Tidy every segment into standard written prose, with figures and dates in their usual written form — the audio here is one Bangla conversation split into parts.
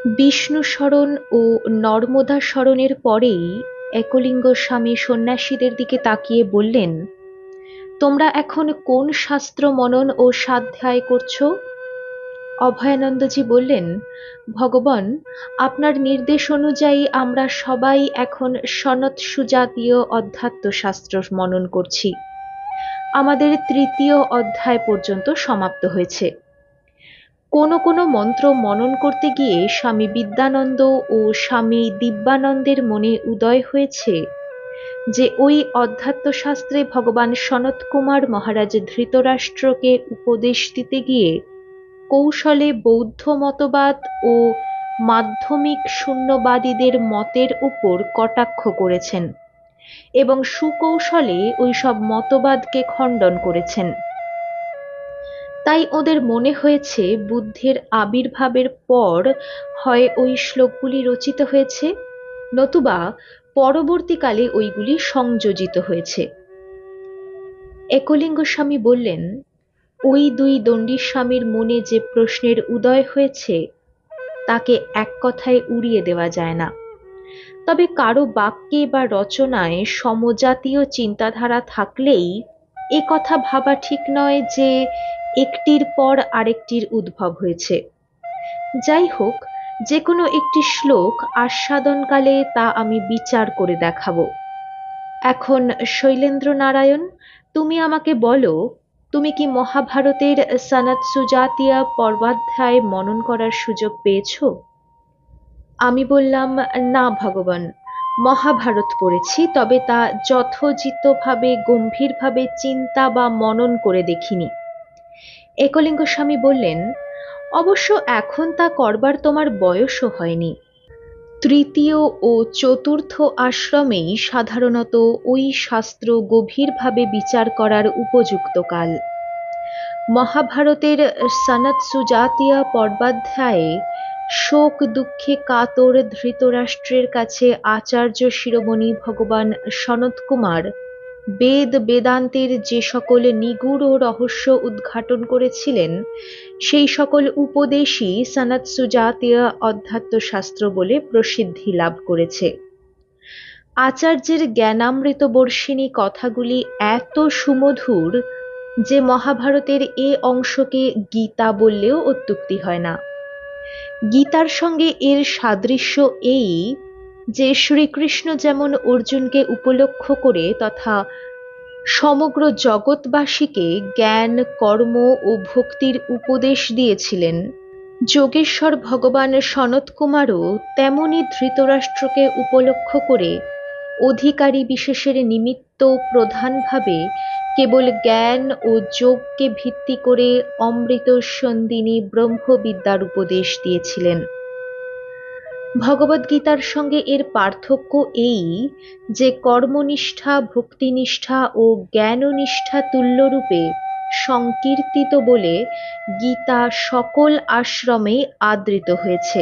বিষ্ণু স্মরণ ও নর্মদা স্মরণের পরেই একলিঙ্গ স্বামী সন্ন্যাসীদের দিকে তাকিয়ে বললেন, তোমরা এখন কোন শাস্ত্র মনন ও স্বাধ্যায় করছো? অভয়ানন্দজি বললেন, ভগবান, আপনার নির্দেশ অনুযায়ী আমরা সবাই এখন সনত সুজাতীয় অধ্যাত্ম শাস্ত্র মনন করছি। আমাদের তৃতীয় অধ্যায় পর্যন্ত সমাপ্ত হয়েছে। কোনো কোনো মন্ত্র মনন করতে গিয়ে স্বামী বিদ্যানন্দ ও স্বামী দিব্যানন্দের মনে উদয় হয়েছে যে ওই অধ্যাত্ম শাস্ত্রে ভগবান সনত কুমার মহারাজ ধৃতরাষ্ট্রকে উপদেশ দিতে গিয়ে কৌশলে বৌদ্ধ মতবাদ ও মাধ্যমিক শূন্যবাদীদের মতের উপর কটাক্ষ করেছেন এবং সুকৌশলে ওইসব মতবাদকে খণ্ডন করেছেন। তাই ওদের মনে হয়েছে বুদ্ধের আবির্ভাবের পর হয় ওই শ্লোকগুলি রচিত হয়েছে, নতুবা পরবর্তীকালে ওইগুলি সংযোজিত হয়েছে। একলিঙ্গ স্বামী বললেন, ওই দুই দণ্ডী স্বামীর মনে যে প্রশ্নের উদয় হয়েছে তাকে এক কথায় উড়িয়ে দেওয়া যায় না। তবে কারো বাক্যে বা রচনায় সমজাতীয় চিন্তাধারা থাকলেই এ কথা ভাবা ঠিক নয় যে একটির পর আরেকটির উদ্ভব হয়েছে। যাই হোক, যে কোনো একটি শ্লোক আস্বাদনকালে তা আমি বিচার করে দেখাবো। এখন শৈলেন্দ্র নারায়ণ, তুমি আমাকে বলো, তুমি কি মহাভারতের সনত সুজাতীয় পর্বাধ্যায় মনন করার সুযোগ পেয়েছো? আমি বললাম, না ভগবান, মহাভারত পড়েছি, তবে তা যথোচিতভাবে গম্ভীরভাবে চিন্তা বা মনন করে দেখিনি। একলিঙ্গ স্বামী বললেন, অবশ্য এখন তা করবার তোমার বয়সও হয়নি। তৃতীয় ও চতুর্থ আশ্রমেই সাধারণত ওই শাস্ত্র গভীরভাবে বিচার করার উপযুক্ত কাল। মহাভারতের সনত সুজাতীয় পর্বাধ্যায়ে শোক দুঃখে কাতর ধৃতরাষ্ট্রের কাছে আচার্য শিরোমণি ভগবান সনৎকুমার বেদ বেদান্তের যে সকল নিগূঢ় রহস্য উদ্ঘাটন করেছিলেন সেই সকল উপদেশই সনত সুজাতীয় অধ্যাত্ম শাস্ত্র বলে প্রসিদ্ধি লাভ করেছে। আচার্যের জ্ঞানামৃত বর্ষিণী কথাগুলি এত সুমধুর যে মহাভারতের এ অংশকে গীতা বললেও অত্যুক্তি হয় না। গীতার সঙ্গে এর সাদৃশ্য এই যে শ্রীকৃষ্ণ যেমন অর্জুনকে উপলক্ষ করে তথা সমগ্র জগৎবাসীকে জ্ঞান, কর্ম ও ভক্তির উপদেশ দিয়েছিলেন, যোগেশ্বর ভগবান সনৎকুমারও তেমনি ধৃতরাষ্ট্রকে উপলক্ষ করে অধিকারী বিশেষের নিমিত্ত প্রধানভাবে কেবল জ্ঞান ও যোগকে ভিত্তি করে অমৃত সন্দিনী ব্রহ্মবিদ্যার উপদেশ দিয়েছিলেন। ভগবদ্গীতার সঙ্গে এর পার্থক্য এই যে কর্মনিষ্ঠা, ভক্তিনিষ্ঠা ও জ্ঞাননিষ্ঠা তুল্যরূপে সংকীর্তিত বলে গীতা সকল আশ্রমেই আদৃত হয়েছে,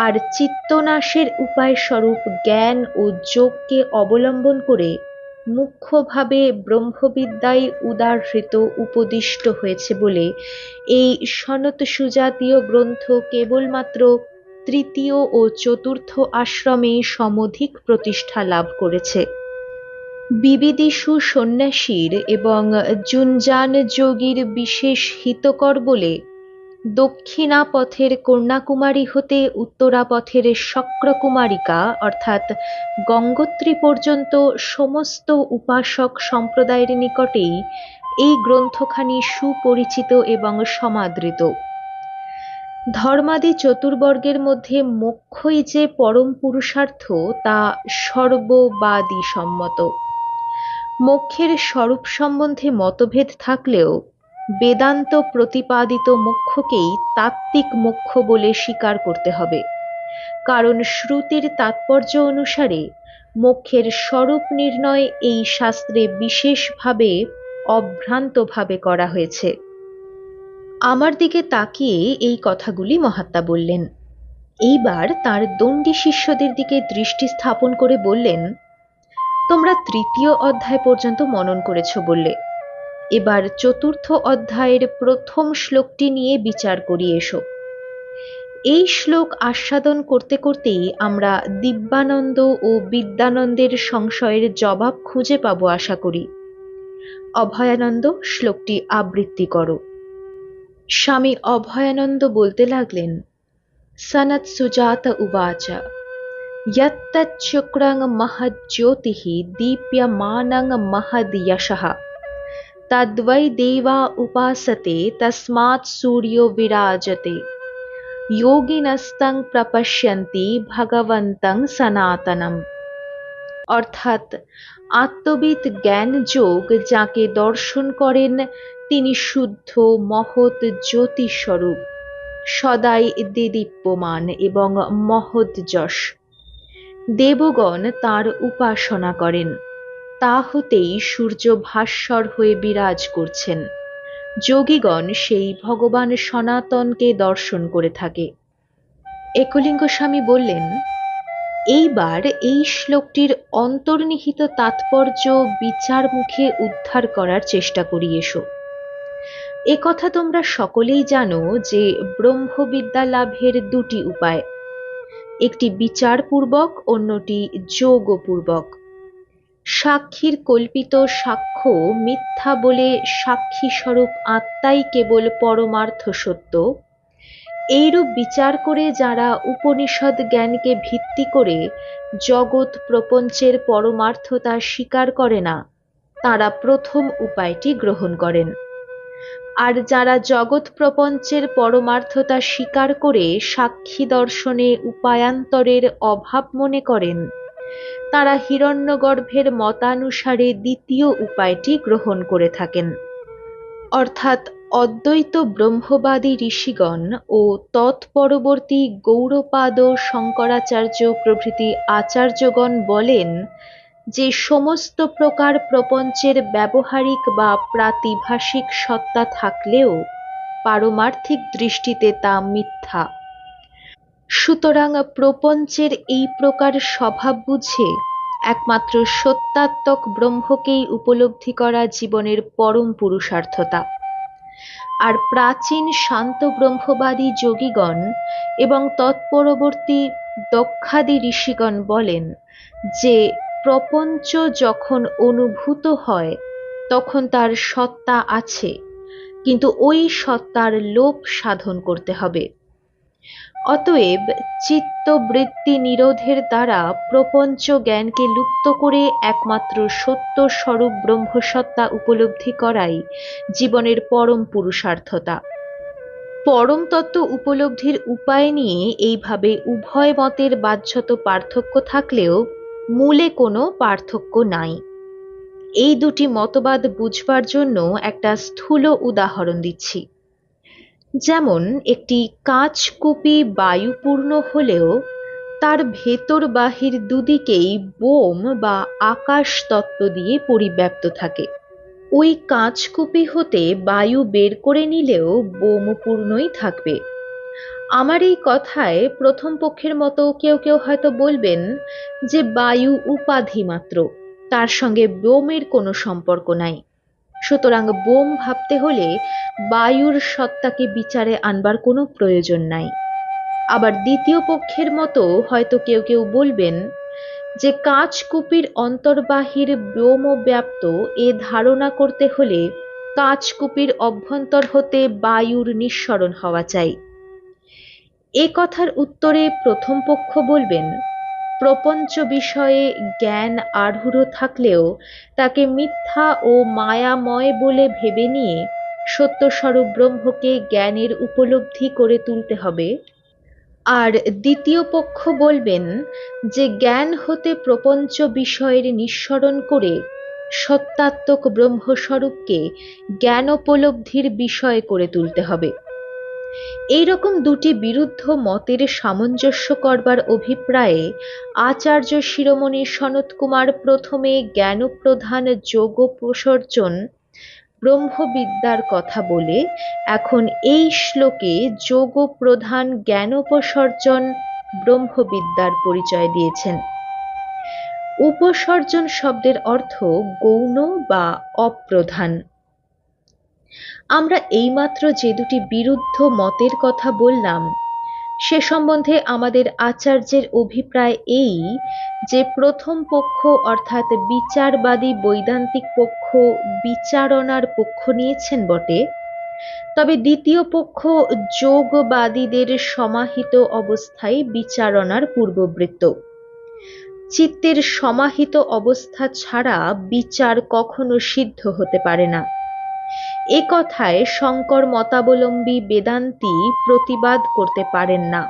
আর চিত্তনাশের উপায় স্বরূপ জ্ঞান ও যোগকে অবলম্বন করে মুখ্যভাবে ব্রহ্মবিদ্যায় উদাহৃত উপদিষ্ট হয়েছে বলে এই সনত সুজাতীয় গ্রন্থ কেবলমাত্র তৃতীয় ও চতুর্থ আশ্রমে সমধিক প্রতিষ্ঠা লাভ করেছে। বিবিদিষু সন্ন্যাসীর এবং জুনজান যোগীর বিশেষ হিতকর বলে দক্ষিণা পথের কন্যাকুমারী হতে উত্তরা পথের শক্রকুমারিকা অর্থাৎ গঙ্গোত্রী পর্যন্ত সমস্ত উপাসক সম্প্রদায়ের নিকটেই এই গ্রন্থখানি সুপরিচিত এবং সমাদৃত। ধর্মাদি চতুর্বর্গের মধ্যে মোক্ষই যে পরম পুরুষার্থ তা সর্ববাদী সম্মত। মোক্ষের স্বরূপ সম্বন্ধে মতভেদ থাকলেও বেদান্ত প্রতিপাদিত মোক্ষকেই তাত্ত্বিক মোক্ষ বলে স্বীকার করতে হবে, কারণ শ্রুতির তাৎপর্য অনুসারে মোক্ষের স্বরূপ নির্ণয় এই শাস্ত্রে বিশেষভাবে অভ্রান্তভাবে করা হয়েছে। আমার দিকে তাকিয়ে এই কথাগুলি মহাত্মা বললেন। এইবার তার দণ্ডী শিষ্যদের দিকে দৃষ্টি স্থাপন করে বললেন, তোমরা তৃতীয় অধ্যায় পর্যন্ত মনন করেছ বললে, এবার চতুর্থ অধ্যায়ের প্রথম শ্লোকটি নিয়ে বিচার করিয়ে এসো। এই শ্লোক আস্বাদন করতে করতেই আমরা দিব্যানন্দ ও বিদ্যানন্দের সংশয়ের জবাব খুঁজে পাবো আশা করি। অভয়ানন্দ, শ্লোকটি আবৃত্তি করো। স্বামী অভয়ানন্দ বলতে লাগলেন, সনত সুজাত উবাচ यत्तच्छुक्रं महज्ज्योतिः दीप्यमानं महद्यशः तद्वै देवा उपासते तस्मात् सूर्यो विराजते योगिनस्तं प्रपश्यन्ति ভগবন্तं সনাতনম। অর্থাৎ আত্মবিদ জ্ঞান যোগ যাকে দর্শন করেন তিনি শুদ্ধ মহৎ জ্যোতিস্বরূপ, সদাই দেদীপ্যমান এবং মহৎ যশ। দেবগণ তাঁর উপাসনা করেন, তা হতেই সূর্য ভাস্বর হয়ে বিরাজ করছেন। যোগীগণ সেই ভগবান সনাতনকে দর্শন করে থাকে। একলিঙ্গ স্বামী বললেন, এইবার এই শ্লোকটির অন্তর্নিহিত তাৎপর্য বিচার মুখে উদ্ধার করার চেষ্টা করি এসো। এ কথা তোমরা সকলেই জানো যে ব্রহ্মবিদ্যা লাভের দুটি উপায়, একটি বিচারপূর্বক, অন্যটি যোগপূর্বক। সাক্ষীর কল্পিত সাক্ষ্য মিথ্যা বলে সাক্ষী স্বরূপ আত্মাই কেবল পরমার্থ সত্য, এইরূপ বিচার করে যারা উপনিষদ জ্ঞানকে ভিত্তি করে জগৎ প্রপঞ্চের পরমার্থতা স্বীকার করে না, তারা প্রথম উপায়টি গ্রহণ করেন। আর যারা জগৎ প্রপঞ্চের পরমার্থতা স্বীকার করে সাক্ষী দর্শনে উপায়ান্তরের অভাব মনে করেন, তারা হিরণ্যগর্ভের মতানুসারে দ্বিতীয় উপায়টি গ্রহণ করে থাকেন। অর্থাৎ অদ্বৈত ব্রহ্মবাদী ঋষিগণ ও তৎপরবর্তী গৌড়পাদ, শঙ্করাচার্য প্রভৃতি আচার্যগণ বলেন যে সমস্ত প্রকার প্রপঞ্চের ব্যবহারিক বা প্রাতিভাসিক সত্তা থাকলেও পারমার্থিক দৃষ্টিতে তা মিথ্যা। সুতরাং প্রপঞ্চের এই প্রকার স্বভাব বুঝে একমাত্র সত্যাত্মক ব্রহ্মকেই উপলব্ধি করা জীবনের পরম পুরুষার্থতা। আর প্রাচীন শান্ত ব্রহ্মবাদী যোগীগণ এবং তৎপরবর্তী দক্ষাদি ঋষিগণ বলেন যে প্রপঞ্চ যখন অনুভূত হয় তখন তার সত্তা আছে, কিন্তু ওই সত্তার লোপ সাধন করতে হবে। অতএব চিত্তবৃত্তি নিরোধের দ্বারা প্রপঞ্চ জ্ঞানকে লুপ্ত করে একমাত্র সত্য স্বরূপ ব্রহ্মসত্তা উপলব্ধি করাই জীবনের পরম পুরুষার্থতা। পরম তত্ত্ব উপলব্ধির উপায় নিয়ে এইভাবে উভয় মতের বাহ্যত পার্থক্য থাকলেও মূলে কোনো পার্থক্য নাই। এই দুটি মতবাদ বুঝবার জন্য একটা স্থূল উদাহরণ দিচ্ছি। যেমন একটি কাঁচকুপি বায়ুপূর্ণ হলেও তার ভেতর বাহির দুদিকেই বোম বা আকাশ তত্ত্ব দিয়ে পরিব্যাপ্ত থাকে। ওই কাঁচকুপি হতে বায়ু বের করে নিলেও বোম পূর্ণই থাকবে। আমার এই কথায় প্রথম পক্ষের মতো কেউ কেউ হয়তো বলবেন যে বায়ু উপাধি মাত্র, তার সঙ্গে বোমের কোনো সম্পর্ক নাই, সুতরাং বোম ভাবতে হলে বায়ুর সত্তাকে বিচারে আনবার কোনো প্রয়োজন নাই। আবার দ্বিতীয় পক্ষের মতো হয়তো কেউ কেউ বলবেন যে কাঁচকুপির অন্তর্বাহির ব্যোম ব্যাপ্ত এ ধারণা করতে হলে কাঁচকুপির অভ্যন্তর হতে বায়ুর নিঃসরণ হওয়া চাই। এ কথার উত্তরে প্রথম পক্ষ বলবেন, প্রপঞ্চ বিষয়ে জ্ঞান আড়ূঢ় থাকলেও তাকে মিথ্যা ও মায়াময় বলে ভেবে নিয়ে সত্যস্বরূপ ব্রহ্মকে জ্ঞানের উপলব্ধি করে তুলতে হবে। আর দ্বিতীয় পক্ষ বলবেন যে জ্ঞান হতে প্রপঞ্চ বিষয়ের নিঃসরণ করে সত্যাত্মক ব্রহ্মস্বরূপকে জ্ঞানোপলব্ধির বিষয় করে তুলতে হবে। এইরকম দুটি বিরুদ্ধ মতের সামঞ্জস্য করবার অভিপ্রায়ে আচার্য শিরোমণি সনৎকুমার প্রথমে জ্ঞানপ্রধান যোগোপসর্জন ব্রহ্মবিদ্যার কথা বলে এখন এই শ্লোকে যোগপ্রধান জ্ঞানোপসর্জন ব্রহ্মবিদ্যার পরিচয় দিয়েছেন। উপসর্জন শব্দের অর্থ গৌণ বা অপ্রধান। আমরা এইমাত্র যে দুটি বিরুদ্ধ মতের কথা বললাম সে সম্বন্ধে আমাদের আচার্যের অভিপ্রায় এই যে প্রথম পক্ষ অর্থাৎ বিচারবাদী বৈদান্তিক পক্ষ বিচারণার পক্ষ নিয়েছেন বটে, তবে দ্বিতীয় পক্ষ যোগবাদীদের সমাহিত অবস্থায় বিচারণার পূর্ববৃত্ত। চিত্তের সমাহিত অবস্থা ছাড়া বিচার কখনো সিদ্ধ হতে পারে না। এ কথায় শঙ্কর মতাবলম্বী বেদান্তী প্রতিবাদ করতে পারেন না,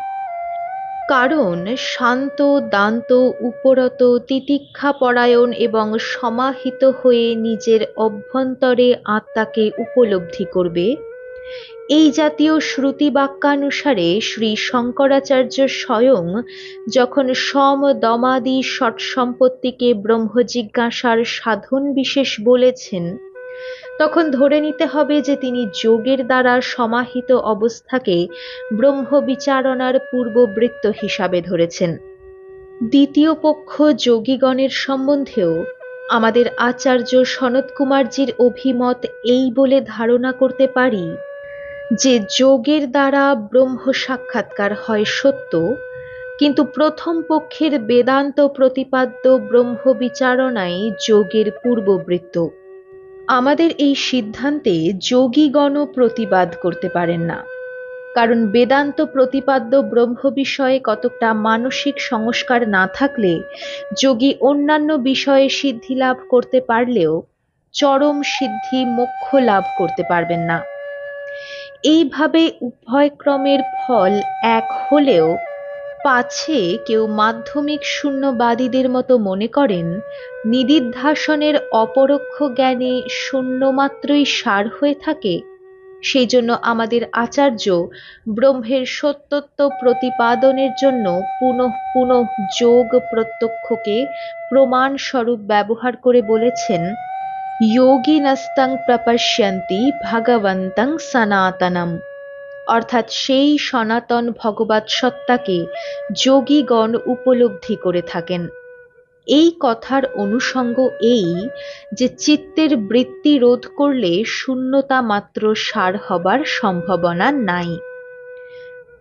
কারণ শান্ত দান্ত উপরত তিতিক্ষাপরায়ণ এবং সমাহিত হয়ে নিজের অভ্যন্তরে আত্মাকে উপলব্ধি করবে, এই জাতীয় শ্রুতি বাক্যানুসারে শ্রী শঙ্করাচার্য স্বয়ং যখন সম দমাদি ষট সম্পত্তিকে ব্রহ্ম জিজ্ঞাসার সাধন বিশেষ বলেছেন, তখন ধরে নিতে হবে যে তিনি যোগের দ্বারা সমাহিত অবস্থাকে ব্রহ্ম বিচারণার পূর্ববৃত্ত হিসাবে ধরেছেন। দ্বিতীয় পক্ষ যোগীগণের সম্বন্ধেও আমাদের আচার্য সনত কুমারজির অভিমত এই বলে ধারণা করতে পারি যে যোগের দ্বারা ব্রহ্ম সাক্ষাৎকার হয় সত্য, কিন্তু প্রথম পক্ষের বেদান্ত প্রতিপাদ্য ব্রহ্ম বিচারণাই যোগের পূর্ববৃত্ত। আমাদের এই সিদ্ধান্তে যোগীগণও প্রতিবাদ করতে পারেন না, কারণ বেদান্ত প্রতিপাদ্য ব্রহ্ম বিষয়ে কতকটা মানসিক সংস্কার না থাকলে যোগী অন্যান্য বিষয়ে সিদ্ধি লাভ করতে পারলেও চরম সিদ্ধি মোক্ষ লাভ করতে পারবেন না। এইভাবে উভয় ক্রমের ফল এক হলেও পাছে কেউ মাধ্যমিক শূন্যবাদীদের মতো মনে করেন নিদিধ্যাসনের অপরোক্ষ জ্ঞানে শূন্যমাত্রই সার হয়ে থাকে, সেই জন্য আমাদের আচার্য ব্রহ্মের সত্যত্ব প্রতিপাদনের জন্য পুনঃ পুনঃ যোগ প্রত্যক্ষকে প্রমাণ স্বরূপ ব্যবহার করে বলেছেন, যোগিনস্তং প্রপশ্যন্তি ভগবন্তং সনাতনম, অর্থাৎ সেই সনাতন ভগবৎ সত্তাকে যোগীগণ উপলব্ধি করে থাকেন। এই কথার অনুষঙ্গ এই যে চিত্তের বৃত্তি রোধ করলে শূন্যতা মাত্র সার হবার সম্ভাবনা নাই।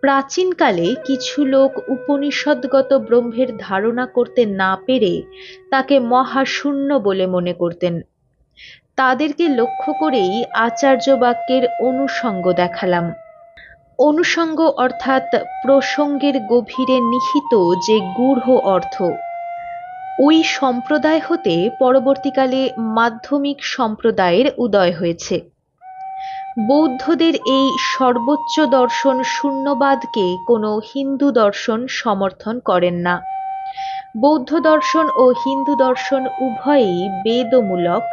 প্রাচীনকালে কিছু লোক উপনিষদগত ব্রহ্মের ধারণা করতে না পেরে তাকে মহাশূন্য বলে মনে করতেন। তাদেরকে লক্ষ্য করেই আচার্য বাক্যের অনুষঙ্গ দেখালাম। অনুষঙ্গ অর্থাৎ প্রসঙ্গের গভীরে নিহিত যে গূঢ় অর্থ। ওই সম্প্রদায় হতে পরবর্তীকালে মাধ্যমিক সম্প্রদায়ের উদয় হয়েছে। বৌদ্ধদের এই সর্বোচ্চ দর্শন শূন্যবাদকে কোনো হিন্দু দর্শন সমর্থন করেন না। বৌদ্ধ দর্শন ও হিন্দু দর্শন উভয়ই বেদমূলক,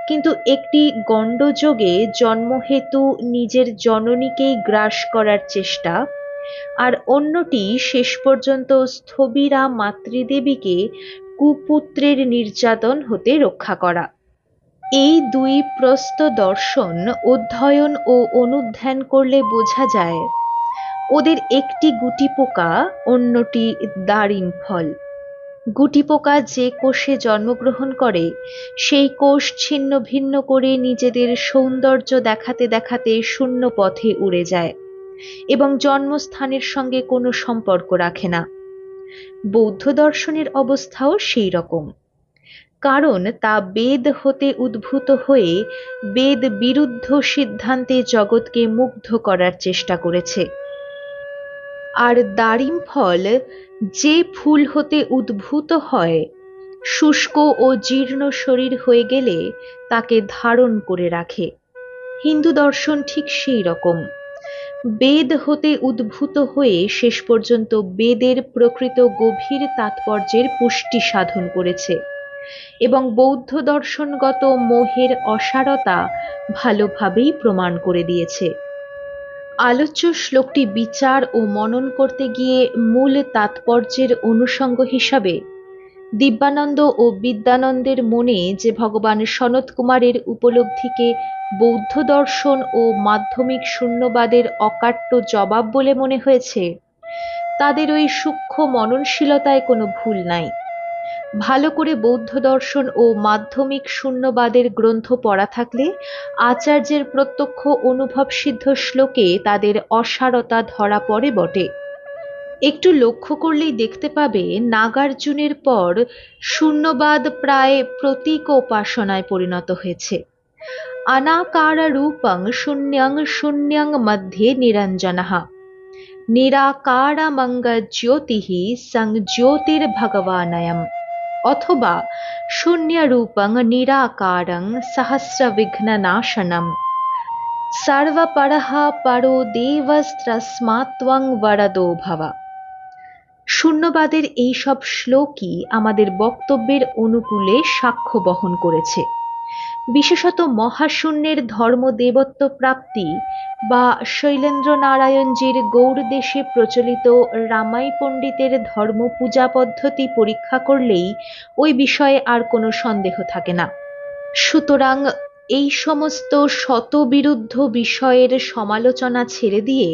কিন্তু একটি গণ্ডযোগে জন্মহেতু নিজের জননীকেই গ্রাস করার চেষ্টা, আর অন্যটি শেষ পর্যন্ত স্থবিরা মাতৃদেবীকে কুপুত্রের নির্যাতন হতে রক্ষা করা। এই দুই প্রস্ত দর্শন অধ্যয়ন ও অনুধ্যান করলে বোঝা যায় ওদের একটি গুটিপোকা, অন্যটি দারিম ফল। গুটিপোকা যে কোষে জন্মগ্রহণ করে সেই কোষ ছিন্ন ভিন্ন করে নিজেদের সৌন্দর্য দেখাতে দেখাতে শূন্য পথে উড়ে যায় এবং জন্মস্থানের সঙ্গে কোনো সম্পর্ক রাখে না। বৌদ্ধ দর্শনের অবস্থাও সেই রকম, কারণ তা বেদ হতে উদ্ভূত হয়ে বেদ বিরুদ্ধ সিদ্ধান্তে জগৎকে মুগ্ধ করার চেষ্টা করেছে। আর দারিম ফল যে ফুল হতে উদ্ভূত হয়, শুষ্ক ও জীর্ণ শরীর হয়ে গেলে তাকে ধারণ করে রাখে। হিন্দু দর্শন ঠিক সেই রকম, বেদ হতে উদ্ভূত হয়ে শেষ পর্যন্ত বেদের প্রকৃত গভীর তাৎপর্যের পুষ্টি সাধন করেছে এবং বৌদ্ধ দর্শনগত মোহের অসারতা ভালোভাবেই প্রমাণ করে দিয়েছে। আলোচ্য শ্লোকটি বিচার ও মনন করতে গিয়ে মূল তাৎপর্যের অনুষঙ্গ হিসাবে দিব্যানন্দ ও বিদ্যানন্দের মনে যে ভগবান সনত কুমারের উপলব্ধিকে বৌদ্ধ দর্শন ও মাধ্যমিক শূন্যবাদের অকাট্য জবাব বলে মনে হয়েছে, তাদের ওই সূক্ষ্ম মননশীলতায় কোনো ভুল নাই। ভালো করে বৌদ্ধ দর্শন ও মাধ্যমিক শূন্যবাদের গ্রন্থ পড়া থাকলে আচার্যের প্রত্যক্ষ অনুভব সিদ্ধ শ্লোকে তাদের অসারতা ধরা পড়ে বটে। একটু লক্ষ্য করলেই দেখতে পাবে নাগার্জুনের পর শূন্যবাদ প্রায় প্রতীক উপাসনায় পরিণত হয়েছে। অনাকার রূপং শূন্যং শূন্যং মধ্যে নিরঞ্জনঃ নিরাকারমঙ্গ জ্যোতিঃ সংজ্যোতির্ভগবানয়ম, অথবা শূন্যরূপং নিরাকারং সহস্রবিঘ্ননাশনম সর্বপরঃ পরো দেবস্তস্মাত্ত্বং বরদো ভব। শূন্যবাদের এই সব শ্লোকই আমাদের বক্তব্যের অনুকূলে সাক্ষ্য বহন করেছে। বিশেষত মহাশূন্যের ধর্মদেবত্ব প্রাপ্তি বা শৈলেন্দ্র নারায়ণজীর গৌড় দেশে প্রচলিত রামাই পণ্ডিতের ধর্ম পূজা পদ্ধতি পরীক্ষা করলেই ওই বিষয়ে আর কোনো সন্দেহ থাকে না। সুতরাং এই সমস্ত শতবিরুদ্ধ বিষয়ের সমালোচনা ছেড়ে দিয়ে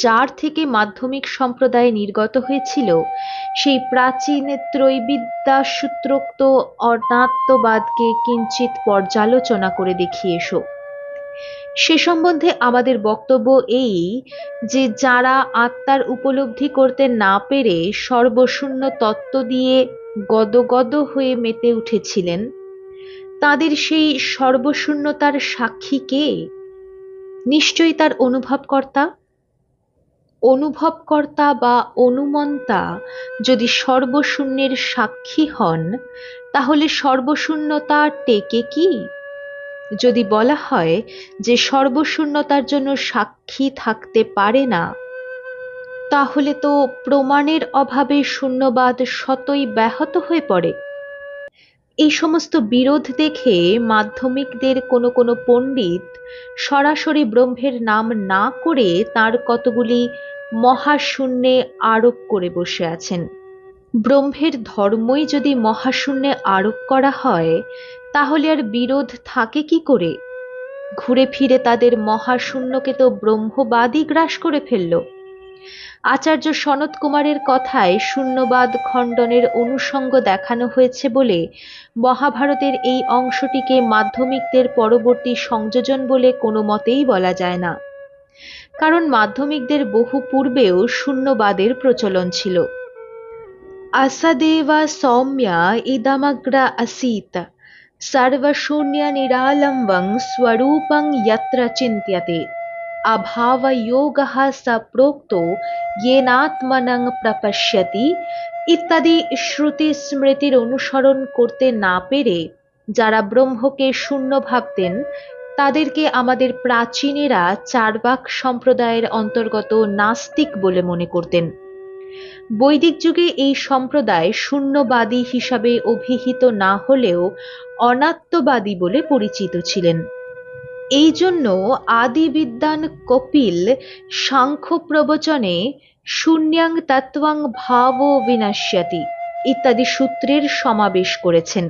যার থেকে মাধ্যমিক সম্প্রদায় নির্গত হয়েছিল সেই প্রাচীন ত্রৈবিদ্যা সূত্রোক্ত অনাত্মবাদকে কিঞ্চিত পর্যালোচনা করে দেখিয়ে এসো। সে সম্বন্ধে আমাদের বক্তব্য এই যে যারা আত্মার উপলব্ধি করতে না পেরে সর্বশূন্য তত্ত্ব দিয়ে গদগদ হয়ে মেতে উঠেছিলেন, তাদের সেই সর্বশূন্যতার সাক্ষী কে? নিশ্চয়ই তার অনুভবকর্তা। অনুভবকর্তা বা অনুমন্তা যদি সর্বশূন্যের সাক্ষী হন, তাহলে সর্বশূন্যতা টেকে কি? যদি বলা হয় যে সর্বশূন্যতার জন্য সাক্ষী থাকতে পারে না, তাহলে তো প্রমাণের অভাবে শূন্যবাদ স্বতই ব্যাহত হয়ে পড়ে। এই সমস্ত বিরোধ দেখে মাধ্যমিকদের কোনো কোনো পণ্ডিত সরাসরি ব্রহ্মের নাম না করে তার কতগুলি মহাশূন্যে আরোপ করে বসে আছেন। ব্রহ্মের ধর্মই যদি মহাশূন্যে আরোপ করা হয়, তাহলে আর বিরোধ থাকে কি করে? ঘুরে ফিরে তাদের মহাশূন্যকে তো ব্রহ্মবাদই গ্রাস করে ফেলল। আচার্য সনত কুমারের কথায় শূন্যবাদ খণ্ডনের অনুষঙ্গ দেখানো হয়েছে বলে মহাভারতের এই অংশটিকে মাধ্যমিকদের পরবর্তী সংযোজন বলে কোনো মতেই বলা যায় না। কারণ মাধ্যমিকদের বহু পূর্বেও শূন্যবাদের প্রচলন ছিল। আসদেবা সৌম্যা ইদমগ্র আসীত সর্বশূন্য নিরালম্বং স্বরূপং যত্র চিন্ত্যতে অভাবয়োগঃ স প্रोक्तो येनात्मनं প্রপশ্যতি ইত্যাদি শ্রুতি স্মৃতির অনুসরণ করতে না পেরে যারা ব্রহ্মকে শূন্য ভাবতেন, তাদেরকে আমাদের প্রাচীনেরা চার্বাক সম্প্রদায়ের অন্তর্গত নাস্তিক বলে মনে করতেন। বৈদিক যুগে এই সম্প্রদায় শূন্যবাদী হিসাবে অভিহিত না হলেও অনাত্মবাদী বলে পরিচিত ছিলেন। এই জন্য আদিবিদ্বান কপিল সাংখ্য প্রবচনে শূন্যং তত্ত্বং ভাবো বিনশ্যতি ইত্যাদি সূত্রের সমাবেশ করেছেন।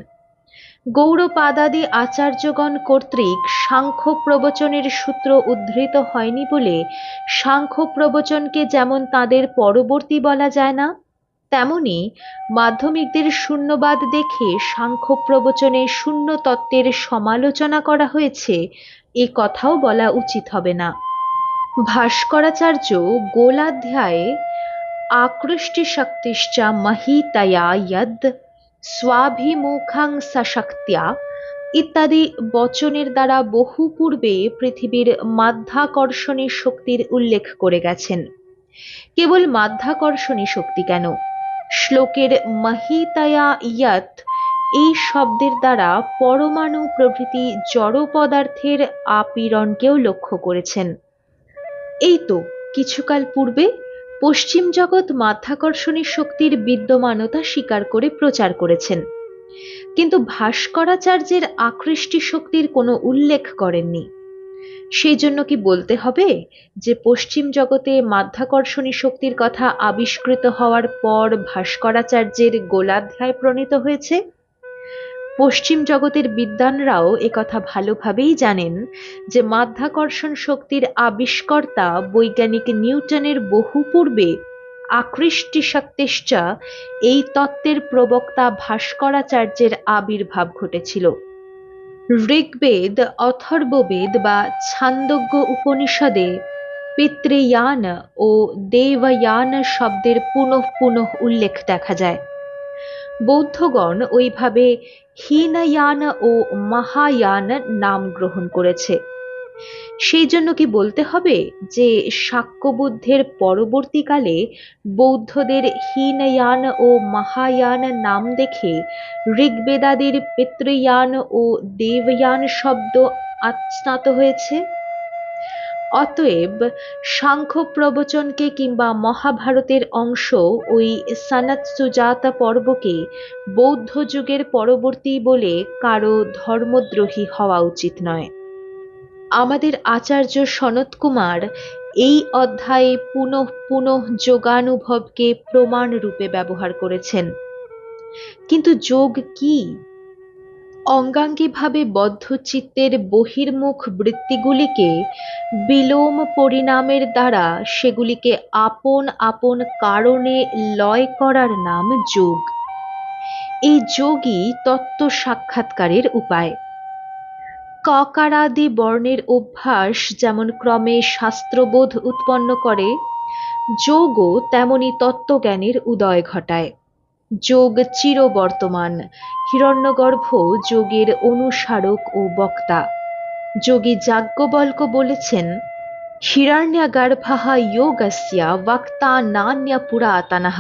গৌড়পাদাদি আচার্যগণ কর্তৃক সাংখ্য প্রবচনের সূত্র উদ্ধৃত হয়নি বলে সাংখ্য প্রবচনকে যেমন তাদের পরবর্তী বলা যায় না, তেমনি মাধ্যমিকদের শূন্যবাদ দেখে সাংখ্য প্রবচনে শূন্য তত্ত্বের সমালোচনা করা হয়েছে এ কথাও বলা উচিত হবে না। ভাস্করাচার্য গোলাধ্যায়ে আকৃষ্টিশক্তিশ্চ মহিতয়া যদ স্বাভিমুখং সশক্ত্যা ইত্যাদি বচনের দ্বারা বহু পূর্বে পৃথিবীর মাধ্যাকর্ষণী শক্তির উল্লেখ করে গেছেন। কেবল মাধ্যাকর্ষণী শক্তি কেন, শ্লোকের মহিতয়া যৎ এই শব্দের দ্বারা পরমাণু প্রভৃতি জড় পদার্থের আপীড়নকেও লক্ষ্য করেছেন। এই তো কিছুকাল পূর্বে পশ্চিম জগৎ মাধ্যাকর্ষণী শক্তির বিদ্যমানতা স্বীকার করে প্রচার করেছেন, কিন্তু ভাস্করাচার্যের আকৃষ্টি শক্তির কোনো উল্লেখ করেননি। সেই জন্য কি বলতে হবে যে পশ্চিম জগতে মাধ্যাকর্ষণী শক্তির কথা আবিষ্কৃত হওয়ার পর ভাস্করাচার্যের গোলাধ্যায় প্রণীত হয়েছে? পশ্চিম জগতের বিদ্বানরাও একথা ভালোভাবেই জানেন যে মাধ্যাকর্ষণ শক্তির আবিষ্কর্তা বৈজ্ঞানিক নিউটনের বহু পূর্বে আকৃষ্টি শক্তিশ্চ এই তত্ত্বের প্রবক্তা ভাস্করাচার্যের আবির্ভাব ঘটেছিল। ঋগ্বেদ, অথর্ববেদ বা ছান্দোগ্য উপনিষদে পিতৃয়ান ও দেবয়ান শব্দের পুনঃ পুনঃ উল্লেখ দেখা যায়। বৌদ্ধগণ ওইভাবে হীনয়ান ও মহায়ান নাম গ্রহণ করেছে। সেই জন্য কি বলতে হবে যে শাক্য বুদ্ধের পরবর্তীকালে বৌদ্ধদের হীনয়ান ও মহায়ান নাম দেখে ঋগ্বেদাদির পিতৃয়ান ও দেবয়ান শব্দ আস্নাত হয়েছে? অতএব সাংখ্য প্রবচনকে কিংবা মহাভারতের অংশ ওই সনত সুজাতা পর্বকে বৌদ্ধ যুগের পরবর্তী বলে কারো ধর্মদ্রোহী হওয়া উচিত নয়। আমাদের আচার্য সনত কুমার এই অধ্যায়ে পুনঃ পুনঃ যোগানুভবকে প্রমাণ রূপে ব্যবহার করেছেন। কিন্তু যোগ কি? অঙ্গাঙ্গিভাবে বদ্ধ চিত্তের বহির্মুখ বৃত্তিগুলিকে বিলোম পরিণামের দ্বারা সেগুলিকে আপন আপন কারণে লয় করার নাম যোগ। এই যোগই তত্ত্ব সাক্ষাৎকারের উপায়। ককারাদি বর্ণের অভ্যাস যেমন ক্রমে শাস্ত্রবোধ উৎপন্ন করে, যোগও তেমনি তত্ত্বজ্ঞানের উদয় ঘটায়। যোগ চিরবর্তমান। হিরণ্যগর্ভ যোগের অনুসারক ও বক্তা। যোগী যাজ্ঞবল্ক্য বলেছেন, হিরণ্যগর্ভঃ যোগস্য বক্তা নান্য পুরাতনঃ।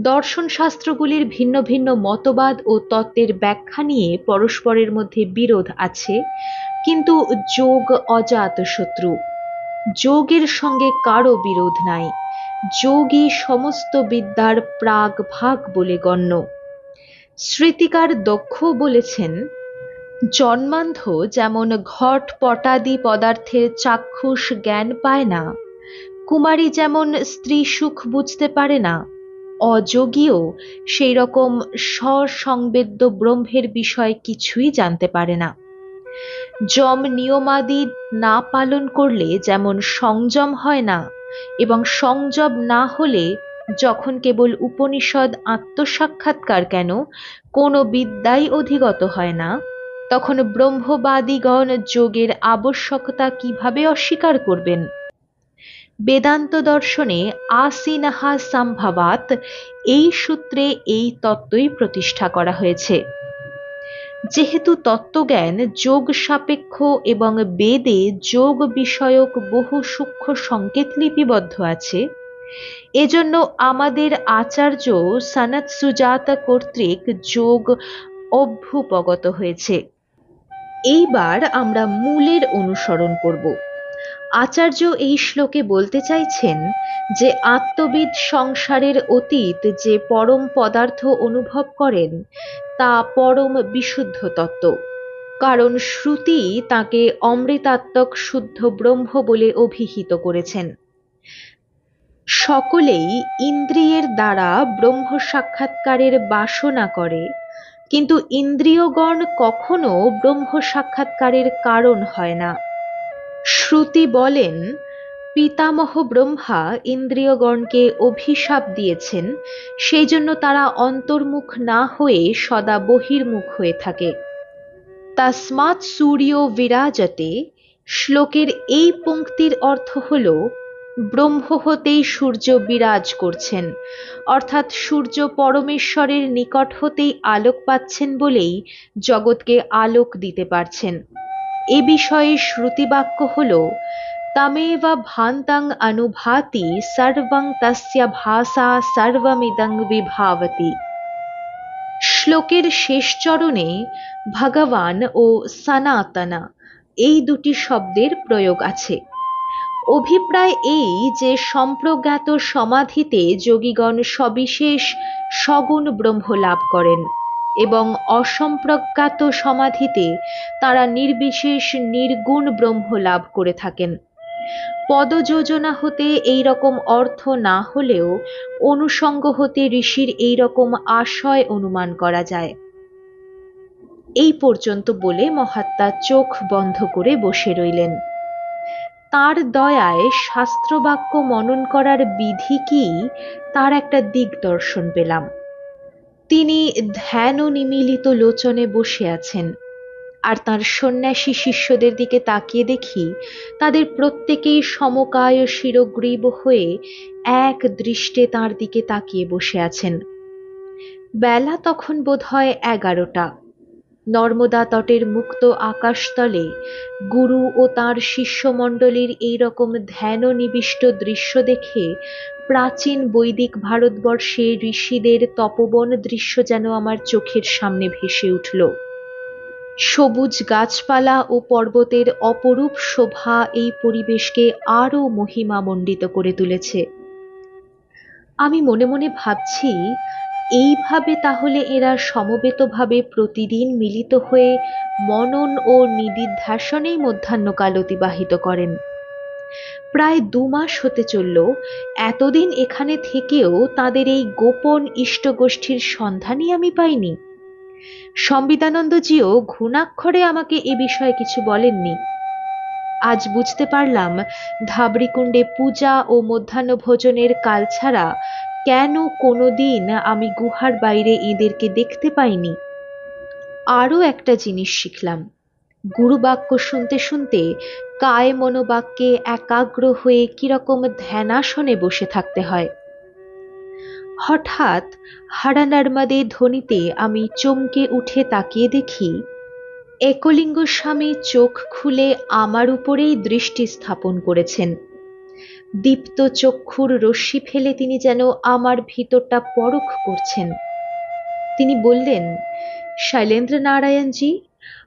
দর্শন শাস্ত্রগুলির ভিন্ন ভিন্ন মতবাদ ও তত্ত্বের ব্যাখ্যা নিয়ে পরস্পরের মধ্যে বিরোধ আছে, কিন্তু যোগ অজাতশত্রু। যোগের সঙ্গে কারো বিরোধ নাই। যোগই সমস্ত বিদ্যার প্রাগ ভাগ বলে গণ্য। স্মৃতিকার দক্ষ বলেছেন, জন্মান্ধ যেমন ঘট পটাদি পদার্থের চাক্ষুষ জ্ঞান পায় না, কুমারী যেমন স্ত্রী সুখ বুঝতে পারে না, অযোগীও সেই রকম স্বসংবেদ্য ব্রহ্মের বিষয়ে কিছুই জানতে পারে না। যম নিয়মাদি না পালন করলে যেমন সংযম হয় না, এবং সংযম না হলে যখন কেবল উপনিষদ আত্মসাক্ষাৎকার কেন কোনো বিদ্যাই অধিগত হয় না, তখন ব্রহ্মবাদীগণ যোগের আবশ্যকতা কিভাবে অস্বীকার করবেন? বেদান্ত দর্শনে আসিনহা সম্ভবাত এই সূত্রে এই তত্ত্বই প্রতিষ্ঠা করা হয়েছে। যেহেতু তত্ত্বজ্ঞান যোগ সাপেক্ষ এবং বেদে যোগ বিষয়ক বহু সূক্ষ্ম সংকেত লিপিবদ্ধ আছে, এজন্য আমাদের আচার্য সনত সুজাতা কর্তৃক যোগ অভ্যুপগত হয়েছে। এইবার আমরা মূলের অনুসরণ করব। আচার্য এই শ্লোকে বলতে চাইছেন যে আত্মবিদ সংসারের অতীত যে পরম পদার্থ অনুভব করেন তা পরম বিশুদ্ধ তত্ত্ব, কারণ শ্রুতি তাকে অমৃতাত্মক শুদ্ধ ব্রহ্ম বলে অভিহিত করেছেন। সকলেই ইন্দ্রিয়ের দ্বারা ব্রহ্ম সাক্ষাৎকারের বাসনা করে, কিন্তু ইন্দ্রিয়গণ কখনো ব্রহ্ম সাক্ষাৎকারের কারণ হয় না। শ্রুতি বলেন, পিতামহ ব্রহ্মা ইন্দ্রিয়গণকে অভিশাপ দিয়েছেন, সেই জন্য তারা অন্তর্মুখ না হয়ে সদা বহির্মুখ হয়ে থাকে। তস্মাৎ সূর্য বিরাজতে শ্লোকের এই পংক্তির অর্থ হল, ব্রহ্ম হতেই সূর্য বিরাজ করছেন, অর্থাৎ সূর্য পরমেশ্বরের নিকট হতেই আলোক পাচ্ছেন বলেই জগৎকে আলোক দিতে পারছেন। এ বিষয়ে শ্রুতিবাক্য হল, তমেব ভান্তাং অনুভাতি সর্বং তস্য ভাসা সর্বমিদং বিভাবতি। শ্লোকের শেষ চরণে ভগবান ও সনাতনা এই দুটি শব্দের প্রয়োগ আছে। অভিপ্রায় এই যে সম্প্রজ্ঞাত সমাধিতে যোগীগণ সবিশেষ সগুণ ব্রহ্ম লাভ করেন এবং অসম্প্রজ্ঞাত সমাধিতে তারা নির্বিশেষ নির্গুণ ব্রহ্ম লাভ করে থাকেন। পদযোজনা হতে এই রকম অর্থ না হলেও অনুসঙ্গ হতে ঋষির এই রকম আশয় অনুমান করা যায়। এই পর্যন্ত বলে মহাত্মা চোখ বন্ধ করে বসে রইলেন। তার দয়ায় শাস্ত্রবাক্য মনন করার বিধি কি তার একটা দিগদর্শন পেলাম। তিনি ধ্যান ও নিমিলিত লোচনে বসে আছেন। আর তাঁর সন্ন্যাসী শিষ্যদের দিকে তাকিয়ে দেখি তাদের প্রত্যেকেই সমকায় ও শিরোগ্রীব হয়ে এক দৃষ্টে তাঁর দিকে তাকিয়ে বসে আছেন। বেলা তখন বোধহয় 11টা। নর্মদা তটের মুক্ত আকাশতলে গুরু ও তাঁর শিষ্যমণ্ডলীর এইরকম ধ্যাননিবিষ্ট দৃশ্য দেখে প্রাচীন বৈদিক ভারতবর্ষে ঋষিদের তপবন দৃশ্য যেন আমার চোখের সামনে ভেসে উঠল। সবুজ গাছপালা ও পর্বতের অপরূপ শোভা এই পরিবেশকে আরো মহিমামণ্ডিত করে তুলেছে। আমি মনে মনে ভাবছি, এইভাবে তাহলে এরা সমবেতভাবে প্রতিদিন মিলিত হয়ে মনন ও নিদিধ্যাসনেই মধ্যাহ্নকাল অতিবাহিত করেন। প্রায় 2 মাস হতে চলল, এতদিন এখানে থেকেও তাদের এই গোপন ইষ্টগোষ্ঠীর সন্ধানই আমি পাইনি। সম্বিদানন্দজিও ঘুণাক্ষরে আমাকে এ বিষয়ে কিছু বলেননি। আজ বুঝতে পারলাম ধাবড়িকুণ্ডে পূজা ও মধ্যাহ্ন ভোজনের কাল ছাড়া কেন কোনোদিন আমি গুহার বাইরে এদেরকে দেখতে পাইনি। আরও একটা জিনিস শিখলাম, গুরুবাক্য শুনতে শুনতে কায় মনোবাক্যে একাগ্র হয়ে কিরকম ধ্যানাসনে বসে থাকতে হয়। হঠাৎ হারা নর্মদে ধ্বনিতে আমি চমকে উঠে তাকিয়ে দেখি একলিঙ্গ স্বামী চোখ খুলে আমার উপরেই দৃষ্টি স্থাপন করেছেন। দীপ্ত চক্ষুর রশ্মি ফেলে তিনি যেন আমার ভিতরটা পরখ করছেন। তিনি বললেন, शैलेंद्र नारायण जी,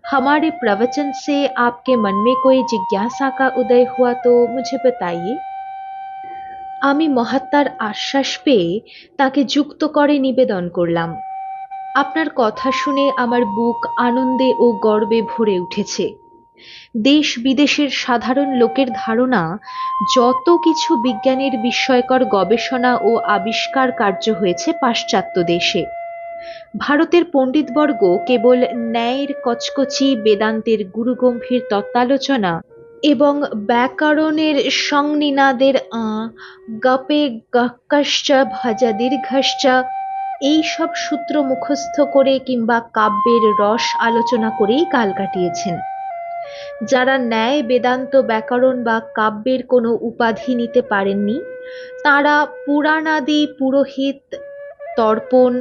हमारे प्रवचन से आपके मन में कोई जिज्ञासा का उदय हुआ तो मुझे बताइए। আমি মহাত্মার আশ্বাস পেয়ে তাকে যুক্ত করে নিবেদন করলাম, আপনার কথা শুনে আমার বুক আনন্দে ও গর্বে ভরে উঠেছে। দেশ বিদেশের সাধারণ লোকের ধারণা যত কিছু বিজ্ঞানের বিস্ময়কর গবেষণা ও আবিষ্কার কার্য হয়েছে পাশ্চাত্য দেশে, ভারতের পণ্ডিতবর্গ কেবল ন্যায়ের কচকচি বেদান্তের গুরুগম্ভীর তত্ত্বালোচনা এবং ব্যাকরণের সংনিনাদের গপে গকশ্চ ভজা দীর্ঘশ্চ এই সব সূত্র মুখস্থ করে কিংবা কাব্যের রস আলোচনা করেই কাল কাটিয়েছেন। যারা ন্যায় বেদান্ত ব্যাকরণ বা কাব্যের কোনো উপাধি নিতে পারেননি, তারা পুরাণাদি পুরোহিত তর্পণ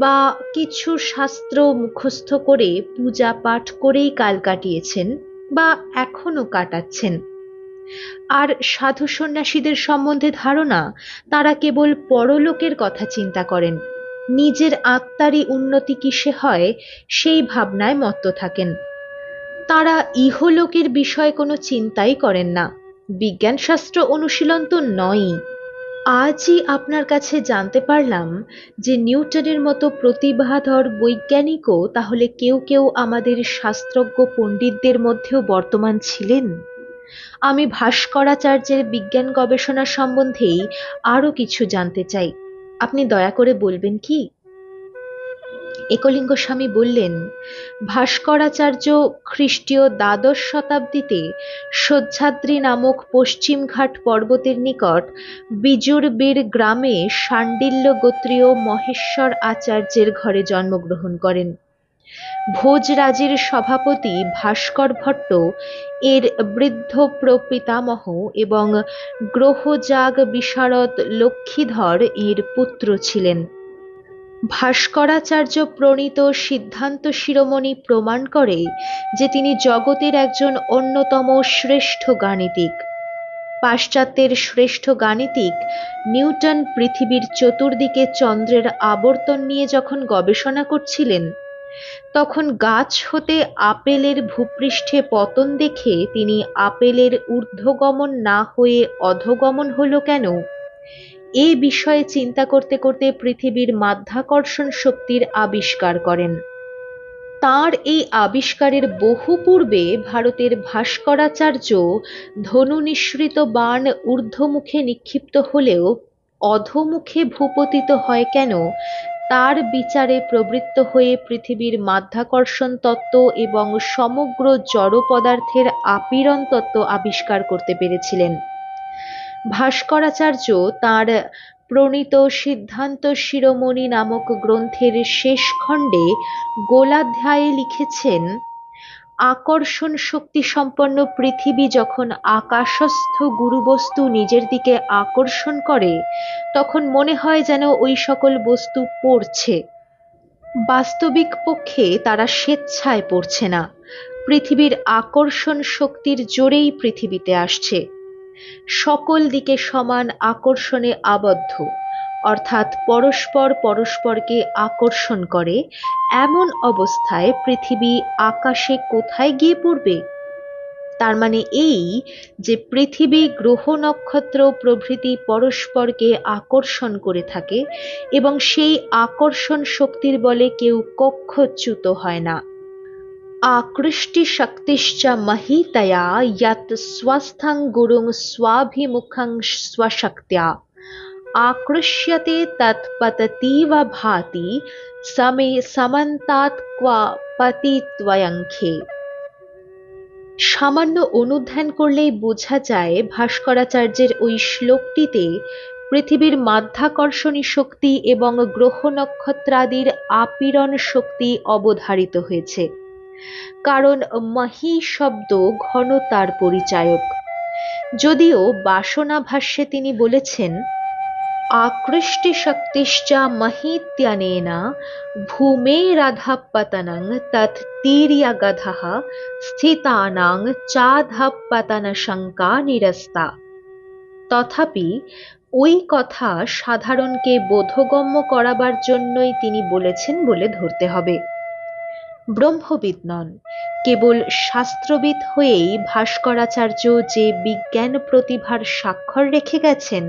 বা কিছু শাস্ত্র মুখস্থ করে পূজা পাঠ করেই কাল কাটিয়েছেন বা এখনো কাটাচ্ছেন। আর সাধু সন্ন্যাসীদের সম্বন্ধে ধারণা, তারা কেবল পরলোকের কথা চিন্তা করেন, নিজের আত্মারই উন্নতি কিসে হয় সেই ভাবনায় মত্ত থাকেন। তারা ইহলোকের বিষয়ে কোনো চিন্তাই করেন না, বিজ্ঞান শাস্ত্র অনুশীলন তো নয়ই। আজই আপনার কাছে জানতে পারলাম যে নিউটনের মতো প্রতিভাধর বৈজ্ঞানিকও তাহলে কেউ কেউ আমাদের শাস্ত্রজ্ঞ পণ্ডিতদের মধ্যেও বর্তমান ছিলেন। আমি ভাস্করাচার্যের বিজ্ঞান গবেষণা সম্বন্ধেই আরো কিছু জানতে চাই, আপনি দয়া করে বলবেন কি? একলিঙ্গ স্বামী বললেন, ভাস্করাচার্য খ্রিস্টীয় ১২শ শতাব্দীতে সহ্যাদ্রি নামক পশ্চিমঘাট পর্বতের নিকট বিজুরবীর গ্রামে শাণ্ডিল্য গোত্রীয় মহেশ্বর আচার্যের ঘরে জন্মগ্রহণ করেন। ভোজরাজের সভাপতি ভাস্কর ভট্ট এর বৃদ্ধ প্রপিতামহ এবং গ্রহযাগ বিশারদ লক্ষ্মীধর এর পুত্র ছিলেন। ভাস্করাচার্য প্রণীত সিদ্ধান্ত শিরোমণি প্রমাণ করে যে তিনি জগতের একজন অন্যতম শ্রেষ্ঠ গাণিতিক। পাশ্চাত্যের শ্রেষ্ঠ গাণিতিক নিউটন পৃথিবীর চতুর্দিকে চন্দ্রের আবর্তন নিয়ে যখন গবেষণা করছিলেন, তখন গাছ হতে আপেলের ভূপৃষ্ঠে পতন দেখে তিনি আপেলের ঊর্ধ্বগমন না হয়ে অধোগমন হলো কেন, এই বিষয়ে চিন্তা করতে করতে পৃথিবীর মাধ্যাকর্ষণ শক্তির আবিষ্কার করেন। তাঁর এই আবিষ্কারের বহু পূর্বে ভারতের ভাস্করাচার্য ধনু নিঃসৃত বাণ ঊর্ধ্বমুখে নিক্ষিপ্ত হলেও অধোমুখে ভূপতিত হয় কেন, তার বিচারে প্রবৃত্ত হয়ে পৃথিবীর মাধ্যাকর্ষণ তত্ত্ব এবং সমগ্র জড় পদার্থের আপীড়ন তত্ত্ব আবিষ্কার করতে পেরেছিলেন। ভাস্করাচার্য তাঁর প্রণীত সিদ্ধান্ত শিরোমণি নামক গ্রন্থের শেষ খণ্ডে গোলাধ্যায়ে লিখেছেন, আকর্ষণ শক্তি সম্পন্ন পৃথিবী যখন আকাশস্থ গুরুবস্তু নিজের দিকে আকর্ষণ করে, তখন মনে হয় যেন ওই সকল বস্তু পড়ছে। বাস্তবিক পক্ষে তারা স্বেচ্ছায় পড়ছে না, পৃথিবীর আকর্ষণ শক্তির জোরেই পৃথিবীতে আসছে। সকল দিকে সমান আকর্ষণে আবদ্ধ, অর্থাৎ পরস্পর পরস্পরকে আকর্ষণ করে। এমন অবস্থায় পৃথিবী আকাশে কোথায় গিয়ে পড়বে? তার মানে এই যে পৃথিবী, গ্রহ, নক্ষত্র প্রভৃতি পরস্পরকে আকর্ষণ করে থাকে, এবং সেই আকর্ষণ শক্তির বলে কেউ কক্ষচ্যুত হয় না। আকৃষ্টি শক্তিশ্চ মহিতয়া যৎ স্वस्थं গুরুং স্বাভিমুখং স্বশক্ত্যা আকৃষ্যতে তৎ পততীব ভাতি সমে সমন্তাৎ ক্ব পতিত্বয়ংখে। সামান্য অনুধ্যান করলেই বোঝা যায় ভাস্করাচার্যের ওই শ্লোকটিতে পৃথিবীর মাধ্যাকর্ষণী শক্তি এবং গ্রহ নক্ষত্রাদির আপীড়ন শক্তি অবধারিত হয়েছে। কারণ মহি শব্দ ঘনতার পরিচায়ক। যদিও বাসনা ভাষ্যে তিনি বলেছেন আকৃষ্টি শক্তিশ্চ মহীত্যনেন ভূমেরাধঃপতনং তৎ তির্যগধঃ স্থিতানাং চাধঃপতনশঙ্কা নিরস্তা। তথাপি ওই কথা সাধারণকে বোধগম্য করাবার জন্যই তিনি বলেছেন বলে ধরতে হবে। ব্রহ্মবিদ নন, কেবল শাস্ত্রবিদ হয়েই ভাস্করাচার্য যে বিজ্ঞান প্রতিভার স্বাক্ষর রেখে গেছেন,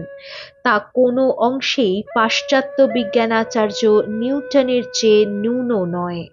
তা কোনো অংশেই পাশ্চাত্য বিজ্ঞানাচার্য নিউটনের চেয়ে ন্যূন নয়।